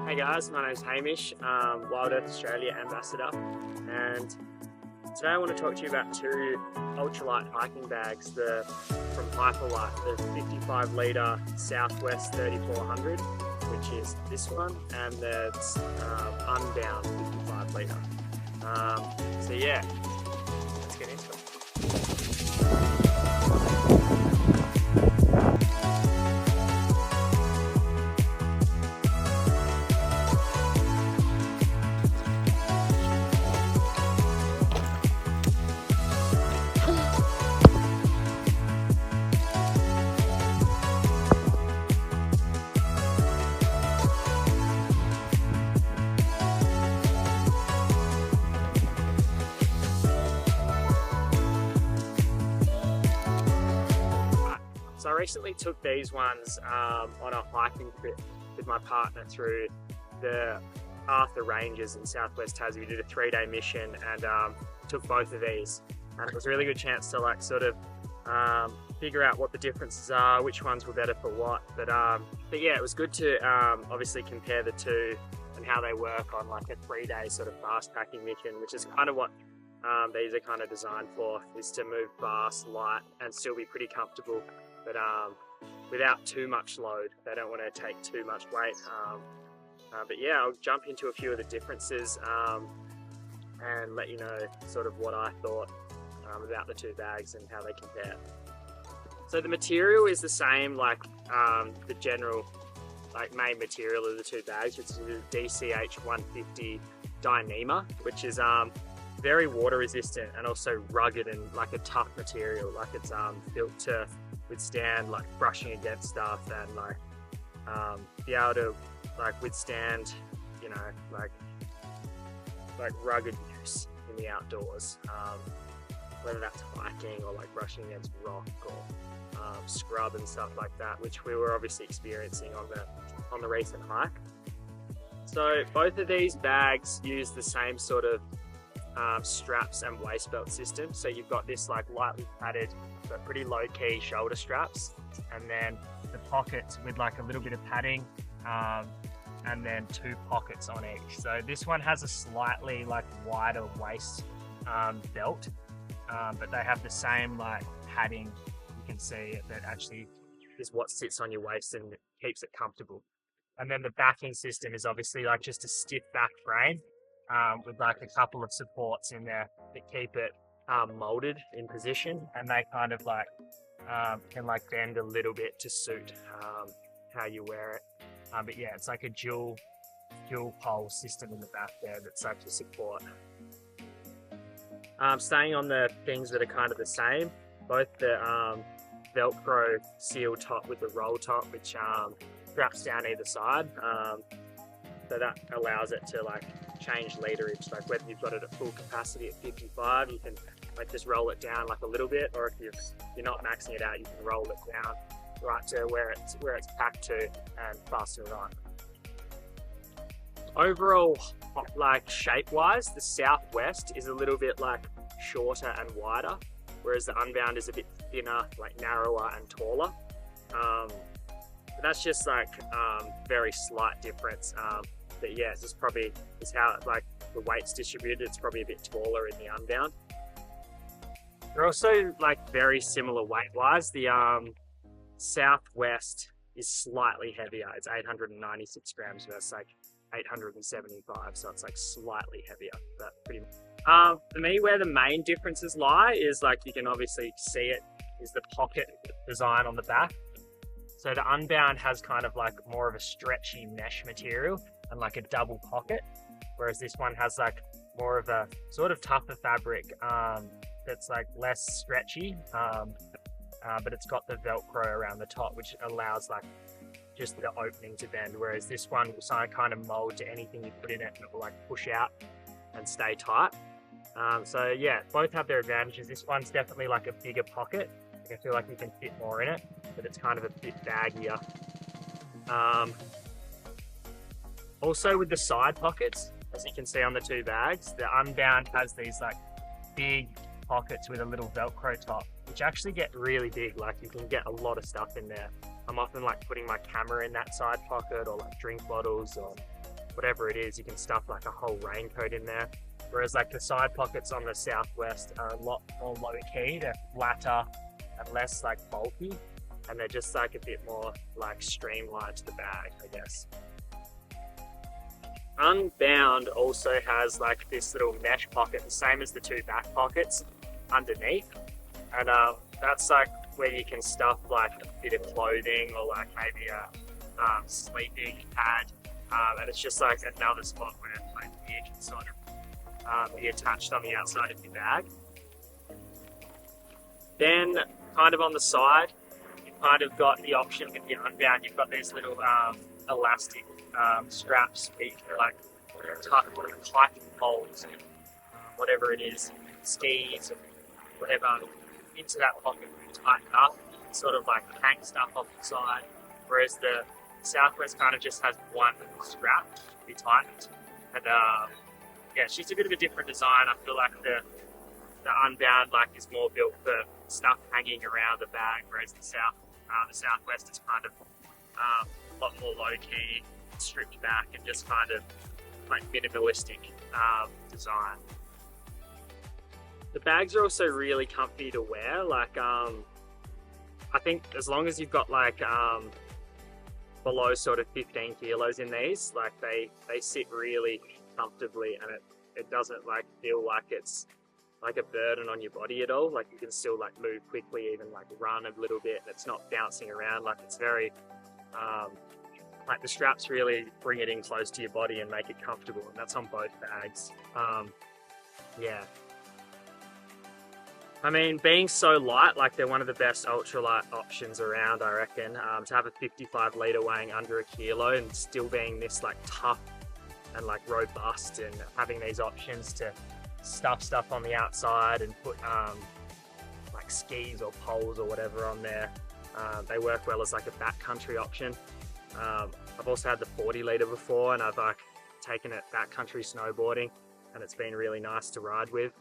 Hey guys, my name's Hamish, Wild Earth Australia ambassador, and today I want to talk to you about two ultralight hiking bags from Hyperlite, the 55 litre Southwest 3400, which is this one, and the Unbound 55 litre. So yeah, let's get into it. So I recently took these ones on a hiking trip with my partner through the Arthur Ranges in Southwest Tassie. We did a 3-day mission and took both of these, and it was a really good chance to figure out what the differences are, which ones were better for what. But yeah, it was good to obviously compare the two and how they work on like a 3-day sort of fast packing mission, which is kind of what these are kind of designed for, is to move fast, light, and still be pretty comfortable, but without too much load. They don't want to take too much weight. But yeah, I'll jump into a few of the differences and let you know sort of what I thought about the two bags and how they compare. So the material is the same, like the general main material of the two bags, which is the DCH 150 Dyneema, which is very water resistant and also rugged and like a tough material. Like it's built to withstand like brushing against stuff and be able to withstand, you know, like rugged use in the outdoors, whether that's hiking or like brushing against rock or scrub and stuff like that, which we were obviously experiencing on the recent hike. So both of these bags use the same sort of straps and waist belt system. So you've got this like lightly padded but pretty low-key shoulder straps, and then the pockets with like a little bit of padding, and then 2 pockets on each. So this one has a slightly like wider waist belt, but they have the same like padding. You can see that actually is what sits on your waist and keeps it comfortable. And then the backing system is obviously like just a stiff back frame with like a couple of supports in there that keep it molded in position, and they kind of like can like bend a little bit to suit how you wear it. But yeah, it's like a dual pole system in the back there that's like to support. Staying on the things that are kind of the same, both the Velcro seal top with the roll top, which straps down either side, so that allows it to like change literage. Like whether you've got it at full capacity at 55, you can like just roll it down like a little bit, or if you're not maxing it out, you can roll it down right to where it's packed to and fasten it on. Overall, like shape wise, the Southwest is a little bit like shorter and wider, whereas the Unbound is a bit thinner, like narrower and taller. But that's just like very slight difference. But yeah, it's just probably is how like the weight's distributed. It's probably a bit taller in the Unbound. They're also like very similar weight wise. The Southwest is slightly heavier. It's 896 grams versus like 875, so it's like slightly heavier, but pretty much. For me, where the main differences lie is like, you can obviously see it, is the pocket design on the back. So the Unbound has kind of like more of a stretchy mesh material and like a double pocket, whereas this one has like more of a sort of tougher fabric that's like less stretchy, but it's got the Velcro around the top, which allows like just the opening to bend, whereas this one will kind of mold to anything you put in it, and it will like push out and stay tight. So yeah, both have their advantages. This one's definitely like a bigger pocket. I feel like you can fit more in it, but it's kind of a bit baggier. Also with the side pockets, as you can see on the two bags, the Unbound has these like big pockets with a little Velcro top, which actually get really big. Like you can get a lot of stuff in there. I'm often like putting my camera in that side pocket, or like drink bottles, or whatever it is, you can stuff like a whole raincoat in there. Whereas like the side pockets on the Southwest are a lot more low key, they're flatter and less like bulky, and they're just like a bit more like streamlined to the bag, I guess. Unbound also has like this little mesh pocket, the same as the two back pockets underneath, and that's like where you can stuff like a bit of clothing or like maybe a sleeping pad, and it's just like another spot where like gear can sort of be attached on the outside of your bag. Then kind of on the side, you've kind of got the option with your Unbound, you've got these little elastic straps where you can like tuck like hiking poles and whatever it is, skis and whatever, into that pocket and tighten up, sort of like hang stuff off the side, whereas the Southwest kind of just has one strap to be tightened. And yeah, it's just a bit of a different design. I feel like the Unbound like is more built for stuff hanging around the bag, whereas the Southwest is kind of a lot more low key, stripped back, and just kind of like minimalistic design. The bags are also really comfy to wear. Like I think as long as you've got like below sort of 15 kilos in these, like they sit really comfortably, and it doesn't like feel like it's like a burden on your body at all. Like you can still like move quickly, even like run a little bit, and it's not bouncing around. Like it's very like the straps really bring it in close to your body and make it comfortable, and that's on both bags. Yeah, I mean, being so light, like they're one of the best ultralight options around, I reckon. To have a 55 litre weighing under a kilo and still being this like tough and like robust, and having these options to stuff stuff on the outside and put like skis or poles or whatever on there. They work well as like a backcountry option. I've also had the 40 litre before, and I've like taken it backcountry snowboarding, and it's been really nice to ride with.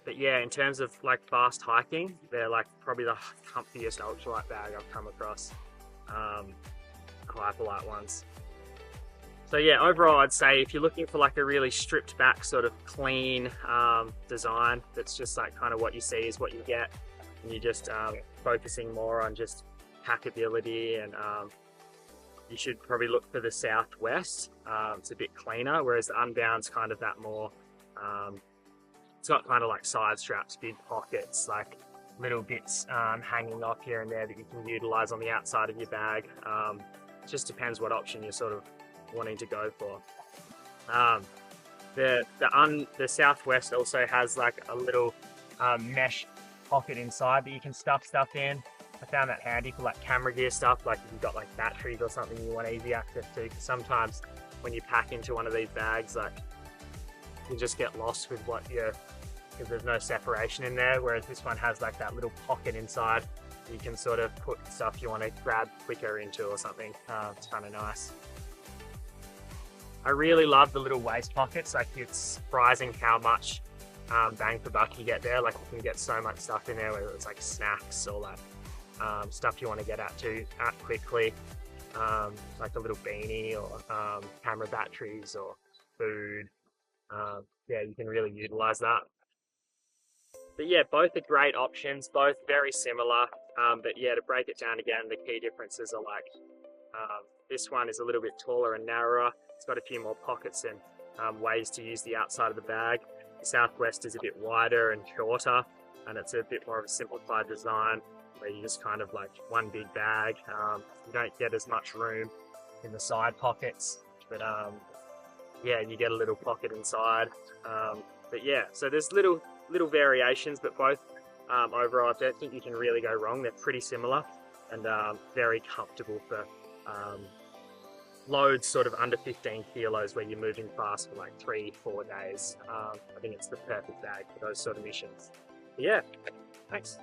But yeah, in terms of like fast hiking, they're like probably the comfiest ultralight bag I've come across, Hyperlite ones. So yeah, overall I'd say if you're looking for like a really stripped back sort of clean design, that's just like kind of what you see is what you get, and you're just focusing more on just packability, and you should probably look for the Southwest. It's a bit cleaner, whereas the Unbound's kind of that more, it's got kind of like side straps, big pockets, like little bits hanging off here and there that you can utilize on the outside of your bag. It just depends what option you're sort of wanting to go for. The Southwest also has like a little mesh pocket inside that you can stuff stuff in. I found that handy for like camera gear stuff, like if you've got like batteries or something you want easy access to, because sometimes when you pack into one of these bags, like you just get lost with what you're, because there's no separation in there, whereas this one has like that little pocket inside you can sort of put stuff you want to grab quicker into or something. It's kind of nice. I really love the little waist pockets. Like it's surprising how much bang for buck you get there. Like you can get so much stuff in there, whether it's like snacks or like stuff you want to get at quickly, like a little beanie or camera batteries or food. Yeah, you can really utilize that. But yeah, both are great options, both very similar. But yeah, to break it down again, the key differences are like this one is a little bit taller and narrower. It's got a few more pockets and ways to use the outside of the bag. The Southwest is a bit wider and shorter, and it's a bit more of a simplified design where you just kind of like one big bag. You don't get as much room in the side pockets, but yeah, you get a little pocket inside. But yeah, so there's little variations, but both overall I don't think you can really go wrong. They're pretty similar and very comfortable for loads sort of under 15 kilos where you're moving fast for like 3-4 days. I think it's the perfect bag for those sort of missions. But yeah, thanks.